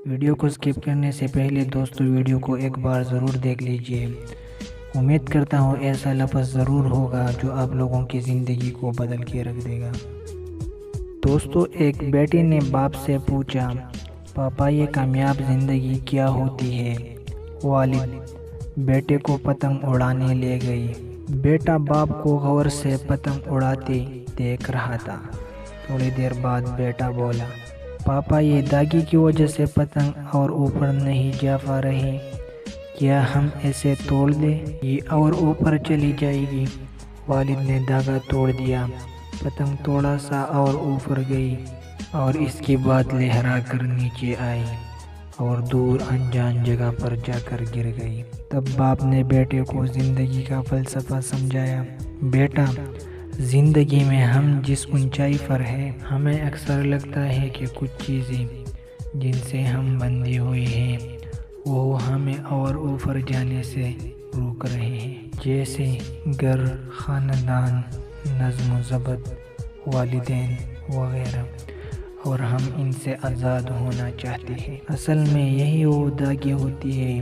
Video کو skip کرنے سے پہلے دوستو ویڈیو کو ایک بار ضرور دیکھ لیجئے۔ امید کرتا ہوں ایسا لفظ ضرور ہوگا جو آپ لوگوں کی زندگی کو بدل کے رکھ دے گا۔ دوستو ایک بیٹے نے باپ سے پوچھا، پاپا یہ کامیاب زندگی کیا ہوتی ہے؟ والد بیٹے کو پتنگ اڑانے لے گئی۔ بیٹا باپ کو غور سے پتنگ اڑاتے دیکھ رہا تھا۔ تھوڑی دیر بعد بیٹا بولا، پاپا یہ داغی کی وجہ سے پتنگ اور اوپر نہیں جا پا رہی، کیا ہم اسے توڑ دیں؟ یہ اور اوپر چلی جائے گی۔ والد نے دھاگا توڑ دیا، پتنگ تھوڑا سا اور اوپر گئی اور اس کے بعد لہرا کر نیچے آئی اور دور انجان جگہ پر جا کر گر گئی۔ تب باپ نے بیٹے کو زندگی کا فلسفہ سمجھایا، بیٹا زندگی میں ہم جس اونچائی پر ہیں، ہمیں اکثر لگتا ہے کہ کچھ چیزیں جن سے ہم بندھے ہوئے ہیں وہ ہمیں اور اوپر جانے سے روک رہے ہیں، جیسے گھر، خاندان، نظم و ضبط، والدین وغیرہ، اور ہم ان سے آزاد ہونا چاہتے ہیں۔ اصل میں یہی وہ دھاگے ہوتی ہے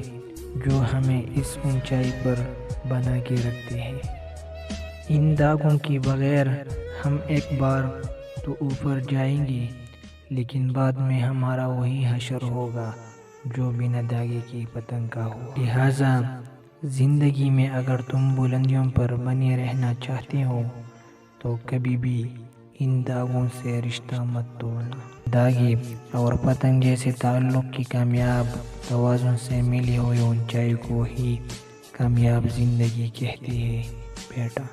جو ہمیں اس اونچائی پر بنا کے رکھتے ہیں۔ ان دھاگوں کے بغیر ہم ایک بار تو اوپر جائیں گے، لیکن بعد میں ہمارا وہی حشر ہوگا جو بنا دھاگے کی پتنگ کا ہو۔ لہٰذا زندگی میں اگر تم بلندیوں پر بنے رہنا چاہتے ہو تو کبھی بھی ان دھاگوں سے رشتہ مت توڑنا۔ دھاگے اور پتنگ جیسے تعلق کی کامیاب توازن سے ملی ہوئی اونچائی کو ہی کامیاب زندگی کہتے ہیں بیٹا۔